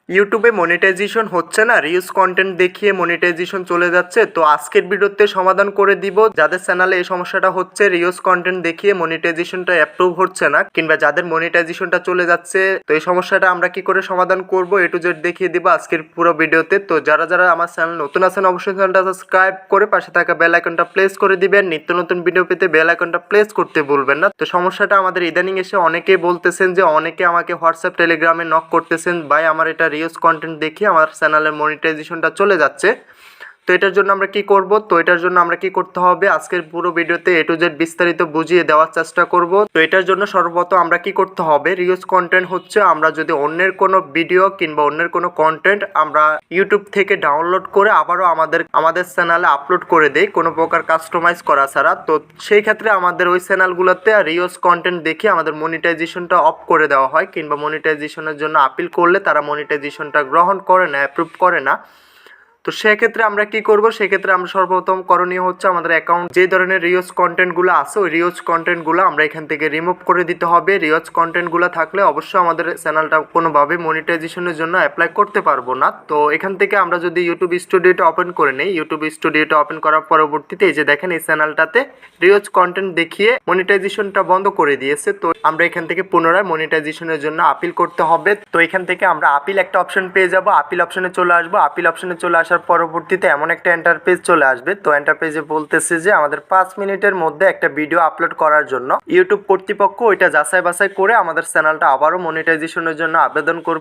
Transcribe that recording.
ইউটিউবে মনিটাইজেশন হচ্ছে না, রিলস কন্টেন্ট দেখিয়ে মনিটাইজেশন চলে যাচ্ছে। তো আজকের ভিডিওতে সমাধান করে দিব যাদের চ্যানেলে এই সমস্যাটা হচ্ছে, রিলস কন্টেন্ট দেখিয়ে মনিটাইজেশনটা অ্যাপ্রুভ হচ্ছে না কিংবা যাদের মনিটাইজেশনটা চলে যাচ্ছে। তো এই সমস্যাটা আমরা কি করে সমাধান করব এ টু জেড দেখিয়ে দিব আজকের পুরো ভিডিওতে। তো যারা যারা আমার চ্যানেল নতুন আছেন অবশ্যই চ্যানেলটা সাবস্ক্রাইব করে পাশে থাকা বেল আইকনটা প্রেস করে দিবেন। নিত্য নতুন ভিডিও পেতে বেল আইকনটা প্রেস করতে ভুলবেন না। তো সমস্যাটা আমাদের ইদানিং এসে অনেকেই বলতেছেন যে অনেকে আমাকে হোয়াটসঅ্যাপ টেলিগ্রামে নক করতেছেন, ভাই আমার এটা রিলস কন্টেন্ট দেখি আমার চ্যানেলের মনিটাইজেশনটা চলে যাচ্ছে। তো এটার জন্য আমরা কি করব, তো এটার জন্য আমরা কি করতে হবে আজকের পুরো ভিডিওতে এ টু জেড বিস্তারিত বুঝিয়ে দেওয়ার চেষ্টা করব। তো এটার জন্য সর্বপ্রথম আমরা কি করতে হবে, রিলস কন্টেন্ট হচ্ছে আমরা যদি অন্যের কোনো ভিডিও কিংবা অন্যের কোনো কন্টেন্ট আমরা ইউটিউব থেকে ডাউনলোড করে আবারও আমাদের চ্যানেলে আপলোড করে দেই কোনো প্রকার কাস্টমাইজ করা ছাড়া। তো সেই ক্ষেত্রে আমাদের ওই চ্যানেলগুলোতে রিলস কন্টেন্ট দেখে আমাদের মনিটাইজেশনটা অফ করে দেওয়া হয় কিংবা মনিটাইজেশনের জন্য আপিল করলে তারা মনিটাইজেশনটা গ্রহণ করে না, অ্যাপ্রুভ করে না। তো সেক্ষেত্রে আমরা কি করব, সেক্ষেত্রে আমরা সর্বপ্রথম করণীয় হচ্ছে আমাদের অ্যাকাউন্ট যে ধরনের রিলস কন্টেন্টগুলো আছে ওই রিলস কন্টেন্টগুলো আমরা এখান থেকে রিমুভ করে দিতে হবে। রিলস কন্টেন্টগুলো থাকলে অবশ্যই আমাদের চ্যানেলটা কোনোভাবে মনিটাইজেশনের জন্য অ্যাপ্লাই করতে পারবো না। তো এখান থেকে আমরা যদি ইউটিউব স্টুডিওটা ওপেন করে নিই, ইউটিউব স্টুডিওটা ওপেন করার পরবর্তীতে এই যে দেখেন এই চ্যানেলটাতে রিলস কন্টেন্ট দেখিয়ে মনিটাইজেশনটা বন্ধ করে দিয়েছে। তো আমরা এখান থেকে পুনরায় মনিটাইজেশনের জন্য আপিল করতে হবে। তো এখান থেকে আমরা আপিল একটা অপশন পেয়ে যাব, আপিল অপশনে চলে আসবো। আপিল অপশনে চলে আসার পরবর্তীতে এমন একটা এন্টারপেজ চলে আসবে। তো এন্টারপেজে বলতেছে যে আমাদের 5 মিনিটের মধ্যে একটা ভিডিও আপলোড করার জন্য ইউটিউব কর্তৃপক্ষ ওইটা যাচাই বাছাই করে আমাদের চ্যানেলটা আবারও মনিটাইজেশনের জন্য আবেদন করবে।